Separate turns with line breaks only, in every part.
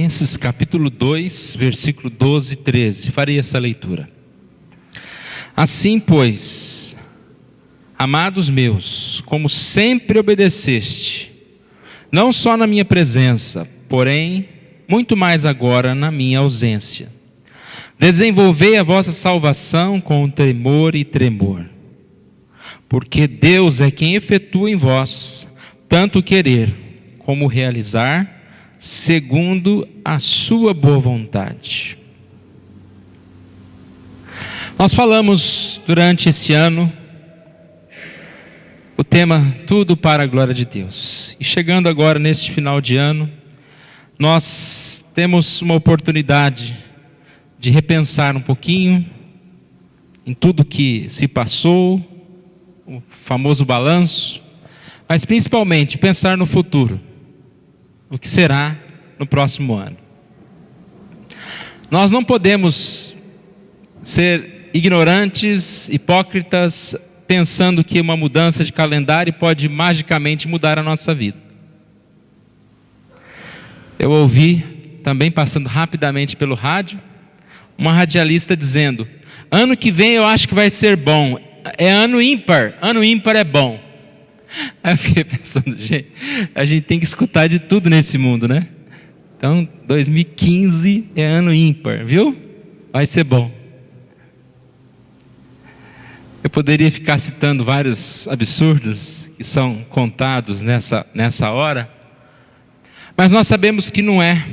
Filipenses capítulo 2, versículo 12 e 13. Farei essa leitura. Assim, pois, amados meus, como sempre obedeceste, não só na minha presença, porém, muito mais agora na minha ausência, desenvolvei a vossa salvação com temor e tremor, porque Deus é quem efetua em vós, tanto querer como realizar, segundo a sua boa vontade. Nós falamos durante esse ano o tema Tudo para a Glória de Deus. E chegando agora neste final de ano, nós temos uma oportunidade de repensar um pouquinho em tudo que se passou, o famoso balanço, mas principalmente pensar no futuro. O que será no próximo ano? Nós não podemos ser ignorantes, hipócritas, pensando que uma mudança de calendário pode magicamente mudar a nossa vida. Eu ouvi, também passando rapidamente pelo rádio, uma radialista dizendo: ano que vem eu acho que vai ser bom, é ano ímpar é bom. Aí eu fiquei pensando, gente, a gente tem que escutar de tudo nesse mundo, né? Então, 2015 é ano ímpar, viu? Vai ser bom. Eu poderia ficar citando vários absurdos que são contados nessa hora, mas nós sabemos que não é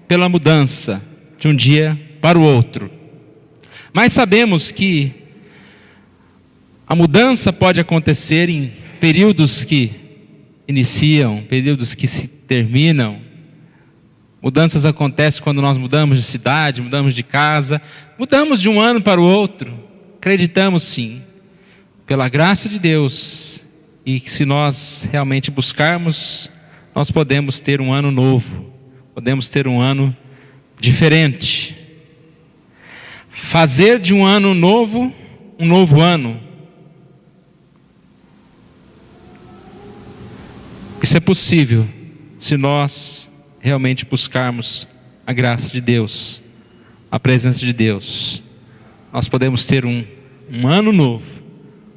pela mudança de um dia para o outro. Mas sabemos que a mudança pode acontecer em períodos que iniciam, períodos que se terminam. Mudanças acontecem quando nós mudamos de cidade, mudamos de casa, mudamos de um ano para o outro. Acreditamos sim, pela graça de Deus, e que se nós realmente buscarmos, nós podemos ter um ano novo, podemos ter um ano diferente. Fazer de um ano novo, um novo ano. Isso é possível se nós realmente buscarmos a graça de Deus, a presença de Deus. Nós podemos ter um ano novo,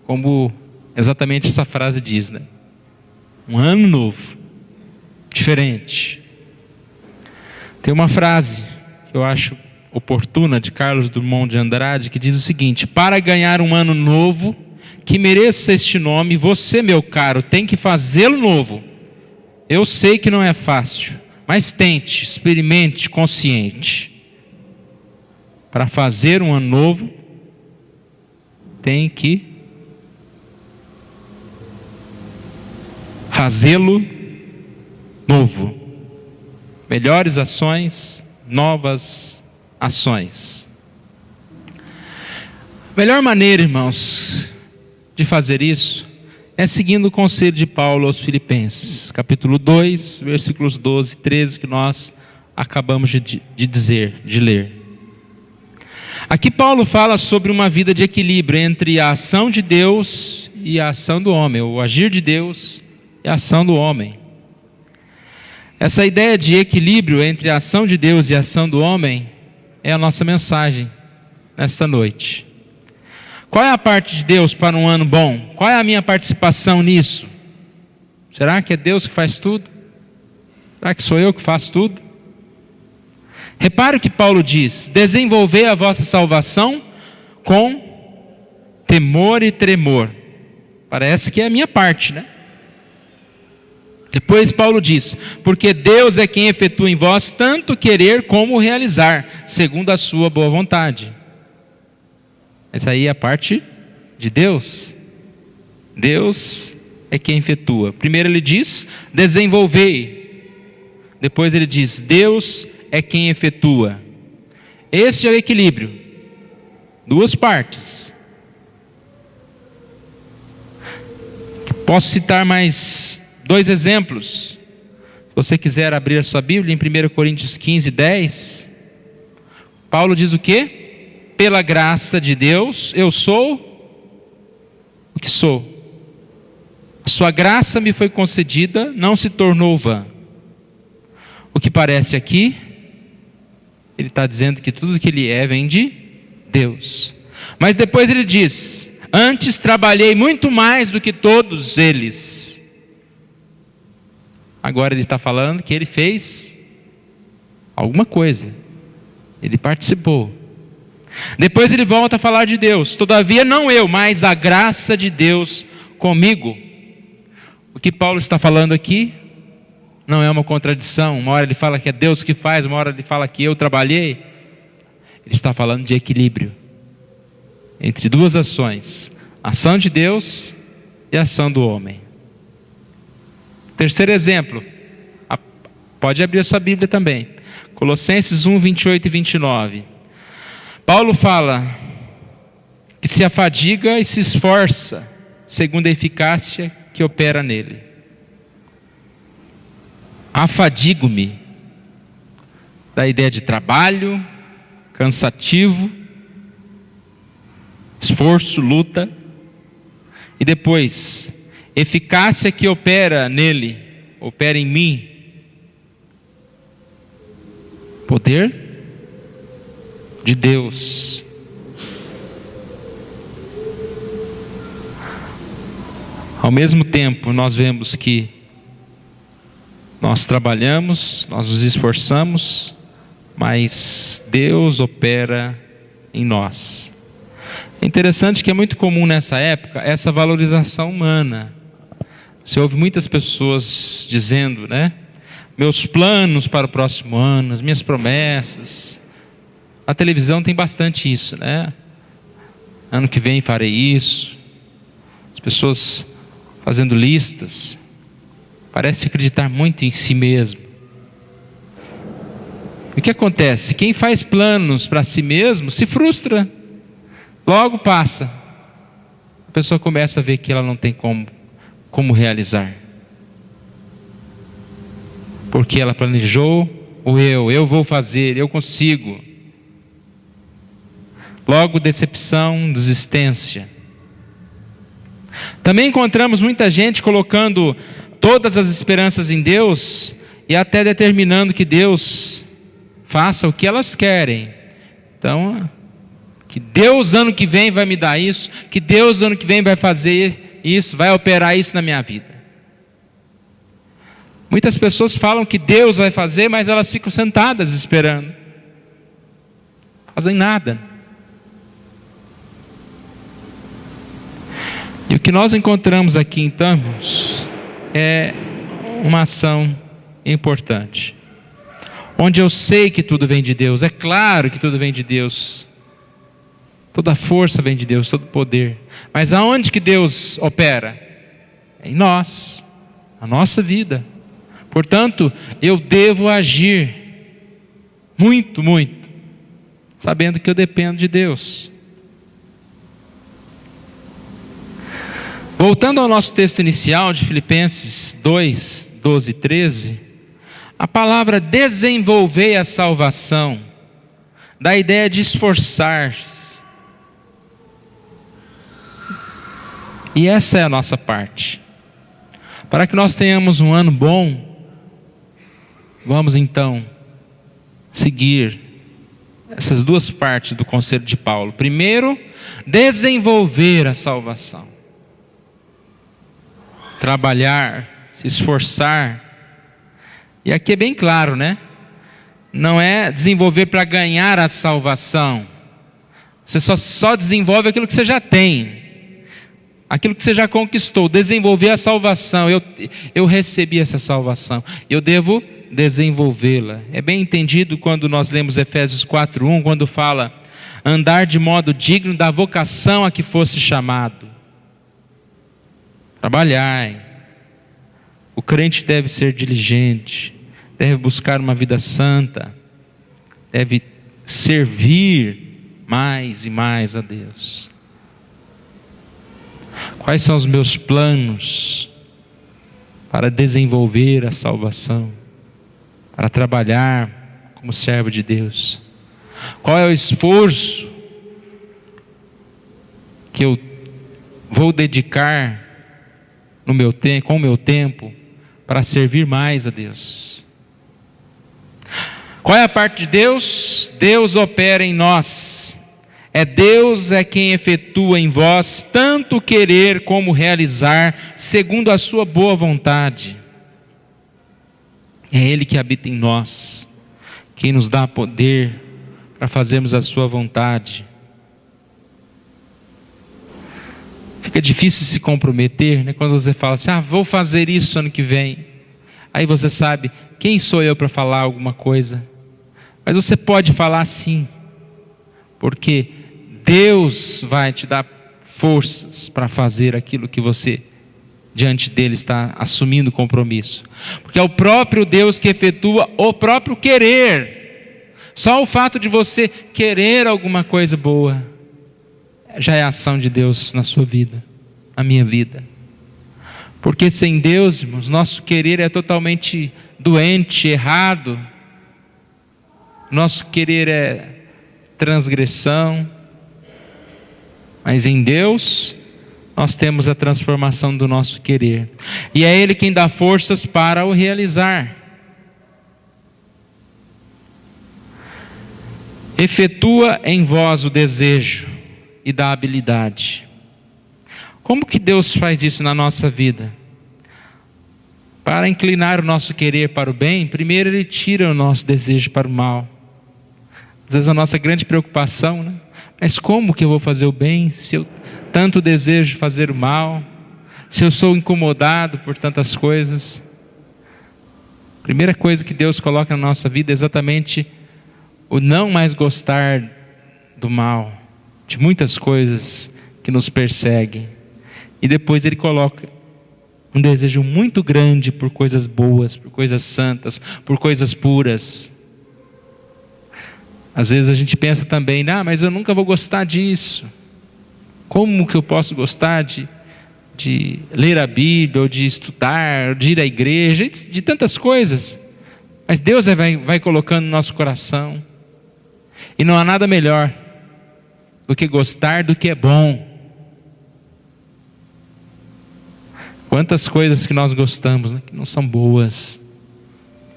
como exatamente essa frase diz, né? Um ano novo, diferente. Tem uma frase que eu acho oportuna, de Carlos Drummond de Andrade, que diz o seguinte: para ganhar um ano novo, que mereça este nome, você, meu caro, tem que fazê-lo novo. Eu sei que não é fácil, mas tente, experimente, consciente. Para fazer um ano novo, tem que fazê-lo novo. Melhores ações, novas ações. A melhor maneira, irmãos, de fazer isso é seguindo o conselho de Paulo aos Filipenses, capítulo 2, versículos 12 e 13, que nós acabamos de ler. Aqui Paulo fala sobre uma vida de equilíbrio entre a ação de Deus e a ação do homem, o agir de Deus e a ação do homem. Essa ideia de equilíbrio entre a ação de Deus e a ação do homem é a nossa mensagem nesta noite. Qual é a parte de Deus para um ano bom? Qual é a minha participação nisso? Será que é Deus que faz tudo? Será que sou eu que faço tudo? Repare o que Paulo diz: desenvolver a vossa salvação com temor e tremor. Parece que é a minha parte, né? Depois Paulo diz: porque Deus é quem efetua em vós tanto querer como realizar, segundo a sua boa vontade. Essa aí é a parte de Deus. Deus é quem efetua. Primeiro ele diz: desenvolvei. Depois ele diz: Deus é quem efetua. Esse é o equilíbrio. Duas partes. Posso citar mais 2 exemplos. Se você quiser abrir a sua Bíblia, em 1 Coríntios 15, 10. Paulo diz o quê? Pela graça de Deus, eu sou o que sou. A sua graça me foi concedida, não se tornou vã. O que parece aqui ele está dizendo que tudo que ele é vem de Deus. Mas depois ele diz: antes trabalhei muito mais do que todos eles. Agora ele está falando que ele fez alguma coisa, ele participou. Depois ele volta a falar de Deus: todavia não eu, mas a graça de Deus comigo. O que Paulo está falando aqui não é uma contradição. Uma hora ele fala que é Deus que faz, uma hora ele fala que eu trabalhei. Ele está falando de equilíbrio entre duas ações: a ação de Deus e a ação do homem. Terceiro exemplo, pode abrir a sua Bíblia também, Colossenses 1, 28 e 29. Paulo fala que se afadiga e se esforça segundo a eficácia que opera nele. Afadigo-me, da ideia de trabalho, cansativo, esforço, luta. E depois, eficácia que opera nele, opera em mim. Poder de Deus. Ao mesmo tempo, nós vemos que nós trabalhamos, nós nos esforçamos, mas Deus opera em nós. É interessante que é muito comum nessa época essa valorização humana. Você ouve muitas pessoas dizendo, né? Meus planos para o próximo ano, as minhas promessas. A televisão tem bastante isso, né? Ano que vem farei isso. As pessoas fazendo listas. Parece acreditar muito em si mesmo. O que acontece? Quem faz planos para si mesmo se frustra. Logo passa. A pessoa começa a ver que ela não tem como realizar. Porque ela planejou o eu vou fazer, eu consigo. Logo decepção, desistência. Também encontramos muita gente colocando todas as esperanças em Deus e até determinando que Deus faça o que elas querem. Então, que Deus ano que vem vai me dar isso, que Deus ano que vem vai fazer isso, vai operar isso na minha vida. Muitas pessoas falam que Deus vai fazer, mas elas ficam sentadas esperando. Não fazem nada. E o que nós encontramos aqui então é uma ação importante. Onde eu sei que tudo vem de Deus, é claro que tudo vem de Deus. Toda força vem de Deus, todo poder. Mas aonde que Deus opera? É em nós, na nossa vida. Portanto, eu devo agir muito, muito, sabendo que eu dependo de Deus. Voltando ao nosso texto inicial de Filipenses 2, 12 e 13, a palavra desenvolver a salvação dá a ideia de esforçar-se. E essa é a nossa parte. Para que nós tenhamos um ano bom, vamos então seguir essas duas partes do conselho de Paulo. Primeiro, desenvolver a salvação. Trabalhar, se esforçar. E aqui é bem claro, né? Não é desenvolver para ganhar a salvação. Você só desenvolve aquilo que você já tem. Aquilo que você já conquistou. Desenvolver a salvação. Eu recebi essa salvação. Eu devo desenvolvê-la. É bem entendido quando nós lemos Efésios 4:1, quando fala andar de modo digno da vocação a que fosse chamado. Trabalhar. O crente deve ser diligente, deve buscar uma vida santa, deve servir mais e mais a Deus. Quais são os meus planos para desenvolver a salvação, para trabalhar como servo de Deus? Qual é o esforço que eu vou dedicar no meu com o meu tempo para servir mais a Deus? Qual é a parte de Deus? Deus opera em nós. Deus é quem efetua em vós tanto querer como realizar, segundo a sua boa vontade. É Ele que habita em nós, quem nos dá poder para fazermos a sua vontade. Fica difícil se comprometer, né? Quando você fala assim, vou fazer isso ano que vem. Aí você sabe, quem sou eu para falar alguma coisa? Mas você pode falar sim, porque Deus vai te dar forças para fazer aquilo que você, diante dele, está assumindo compromisso. Porque é o próprio Deus que efetua o próprio querer. Só o fato de você querer alguma coisa boa, já é a ação de Deus na sua vida, na minha vida. Porque sem Deus, irmãos, nosso querer é totalmente doente, errado. Nosso querer é transgressão. Mas em Deus, nós temos a transformação do nosso querer. E é Ele quem dá forças para o realizar. Efetua em vós o desejo e dá habilidade. Como que Deus faz isso na nossa vida? Para inclinar o nosso querer para o bem, primeiro Ele tira o nosso desejo para o mal. Às vezes a nossa grande preocupação, né? Mas como que eu vou fazer o bem se eu tanto desejo fazer o mal? Se eu sou incomodado por tantas coisas? A primeira coisa que Deus coloca na nossa vida é exatamente o não mais gostar do mal, de muitas coisas que nos perseguem. E depois Ele coloca um desejo muito grande por coisas boas, por coisas santas, por coisas puras. Às vezes a gente pensa também, mas eu nunca vou gostar disso. Como que eu posso gostar de ler a Bíblia, ou de estudar, ou de ir à igreja, de tantas coisas? Mas Deus vai colocando no nosso coração. E não há nada melhor do que gostar do que é bom. Quantas coisas que nós gostamos, né, que não são boas.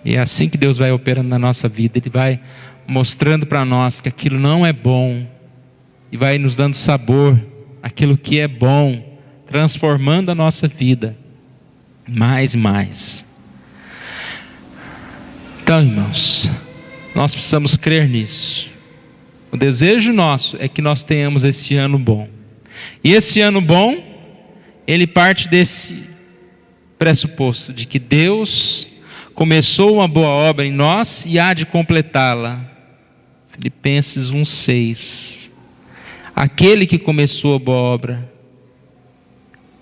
E é assim que Deus vai operando na nossa vida. Ele vai mostrando para nós que aquilo não é bom, e vai nos dando sabor aquilo que é bom, transformando a nossa vida mais e mais. Então, irmãos, nós precisamos crer nisso. O desejo nosso é que nós tenhamos esse ano bom. E esse ano bom, ele parte desse pressuposto de que Deus começou uma boa obra em nós e há de completá-la. Filipenses 1:6. Aquele que começou a boa obra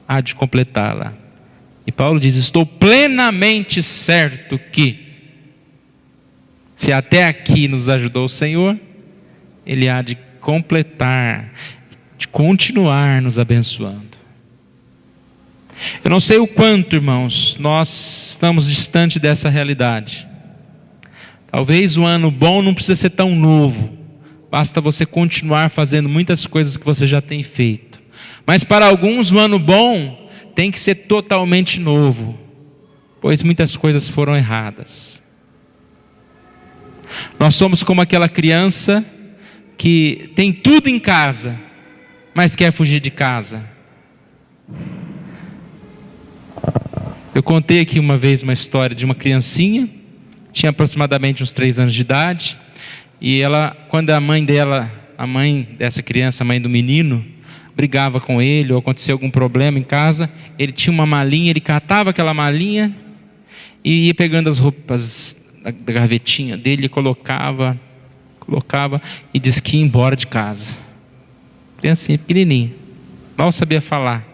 há de completá-la. E Paulo diz: estou plenamente certo que, se até aqui nos ajudou o Senhor, Ele há de completar, de continuar nos abençoando. Eu não sei o quanto, irmãos, nós estamos distante dessa realidade. Talvez o ano bom não precisa ser tão novo. Basta você continuar fazendo muitas coisas que você já tem feito. Mas para alguns o ano bom tem que ser totalmente novo, pois muitas coisas foram erradas. Nós somos como aquela criança que tem tudo em casa, mas quer fugir de casa. Eu contei aqui uma vez uma história de uma criancinha, tinha aproximadamente uns 3 anos de idade, e ela, quando a mãe dessa criança, a mãe do menino, brigava com ele, ou acontecia algum problema em casa, ele tinha uma malinha, ele catava aquela malinha, e ia pegando as roupas da gavetinha dele, colocava, e disse que ia embora de casa. Criancinha pequenininha, mal sabia falar.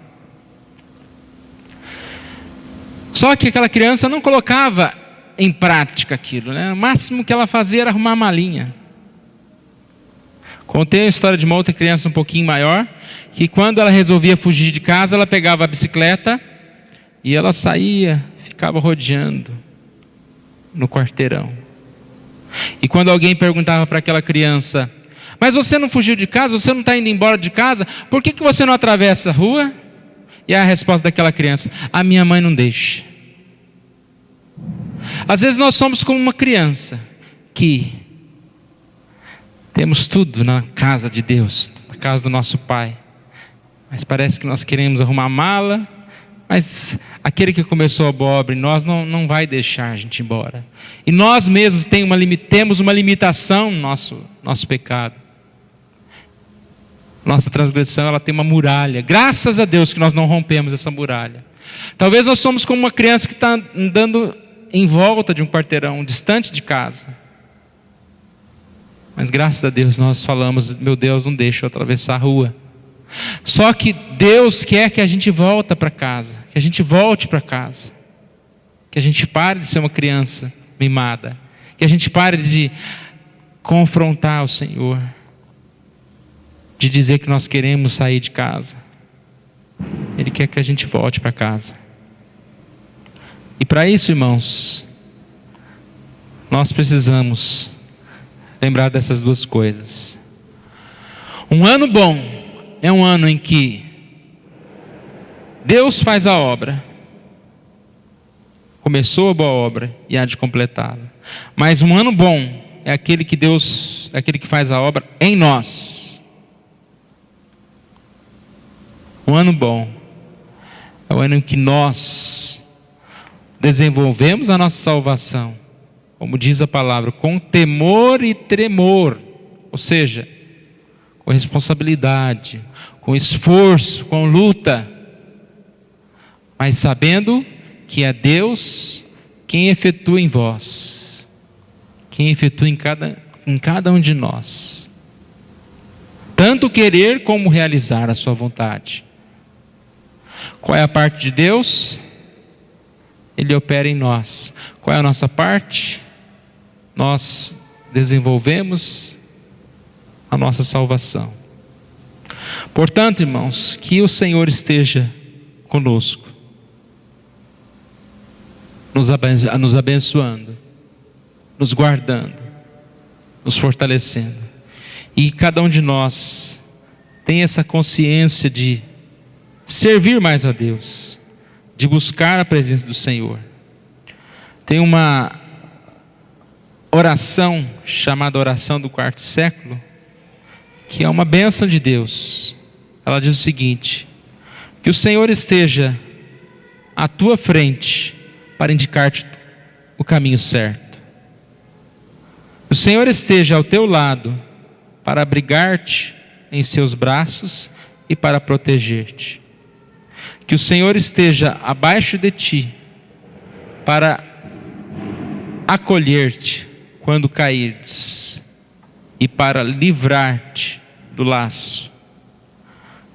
Só que aquela criança não colocava em prática aquilo, né? O máximo que ela fazia era arrumar a malinha. Contei a história de uma outra criança um pouquinho maior, que quando ela resolvia fugir de casa, ela pegava a bicicleta e ela saía, ficava rodeando no quarteirão. E quando alguém perguntava para aquela criança: mas você não fugiu de casa, você não está indo embora de casa, por que você não atravessa a rua? E a resposta daquela criança: a minha mãe não deixa. Às vezes nós somos como uma criança que temos tudo na casa de Deus, na casa do nosso Pai, mas parece que nós queremos arrumar a mala, mas aquele que começou a boa obra em nós não vai deixar a gente ir embora. E nós mesmos temos uma limitação no nosso pecado. Nossa transgressão, ela tem uma muralha. Graças a Deus que nós não rompemos essa muralha. Talvez nós somos como uma criança que está andando em volta de um quarteirão, distante de casa. Mas graças a Deus nós falamos: meu Deus, não deixa eu atravessar a rua. Só que Deus quer que a gente volte para casa, que a gente volte para casa, que a gente pare de ser uma criança mimada, que a gente pare de confrontar o Senhor, de dizer que nós queremos sair de casa. Ele quer que a gente volte para casa. E para isso, irmãos, nós precisamos lembrar dessas duas coisas. Um ano bom é um ano em que Deus faz a obra, começou a boa obra e há de completá-la. Mas um ano bom é aquele que faz a obra em nós. Um ano bom é o ano em que nós desenvolvemos a nossa salvação, como diz a palavra, com temor e tremor, ou seja, com responsabilidade, com esforço, com luta, mas sabendo que é Deus quem efetua em vós, quem efetua em cada um de nós, tanto querer como realizar a sua vontade. Qual é a parte de Deus? Ele opera em nós. Qual é a nossa parte? Nós desenvolvemos a nossa salvação. Portanto, irmãos, que o Senhor esteja conosco, nos abençoando, nos guardando, nos fortalecendo. E cada um de nós tem essa consciência de servir mais a Deus, de buscar a presença do Senhor. Tem uma oração chamada oração do quarto século, que é uma bênção de Deus. Ela diz o seguinte: que o Senhor esteja à tua frente para indicar-te o caminho certo. O Senhor esteja ao teu lado para abrigar-te em seus braços e para proteger-te. Que o Senhor esteja abaixo de ti para acolher-te quando cairdes e para livrar-te do laço.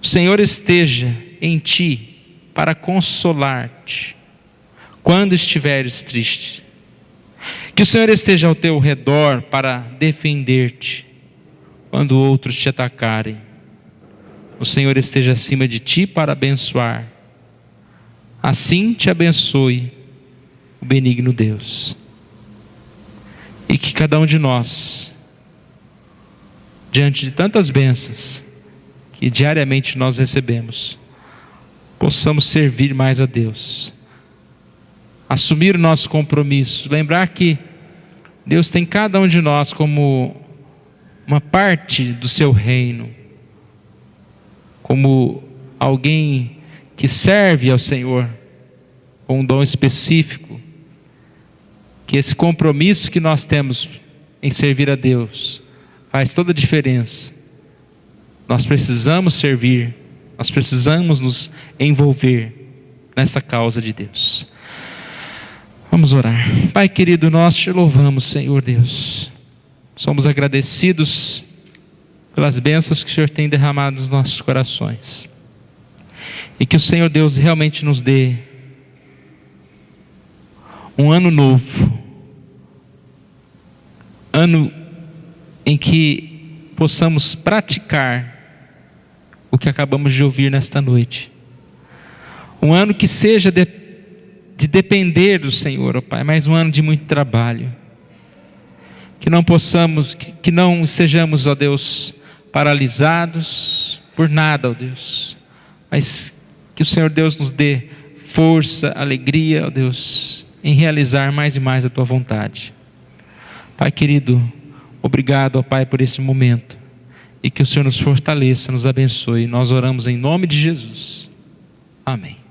O Senhor esteja em ti para consolar-te quando estiveres triste. Que o Senhor esteja ao teu redor para defender-te quando outros te atacarem. O Senhor esteja acima de ti para abençoar. Assim te abençoe o benigno Deus. E que cada um de nós, diante de tantas bênçãos que diariamente nós recebemos, possamos servir mais a Deus, assumir o nosso compromisso, lembrar que Deus tem cada um de nós como uma parte do seu reino, como alguém que serve ao Senhor com um dom específico, que esse compromisso que nós temos em servir a Deus faz toda a diferença. Nós precisamos servir, nós precisamos nos envolver nessa causa de Deus. Vamos orar. Pai querido, nós te louvamos, Senhor Deus. Somos agradecidos pelas bênçãos que o Senhor tem derramado nos nossos corações. E que o Senhor Deus realmente nos dê um ano novo, ano em que possamos praticar o que acabamos de ouvir nesta noite. Um ano que seja de depender do Senhor, ó Pai, mas um ano de muito trabalho. Que não possamos, que não estejamos, ó Deus, paralisados por nada, ó Deus, mas que o Senhor Deus nos dê força, alegria, ó Deus, em realizar mais e mais a Tua vontade. Pai querido, obrigado, ó Pai, por esse momento, e que o Senhor nos fortaleça, nos abençoe. Nós oramos em nome de Jesus. Amém.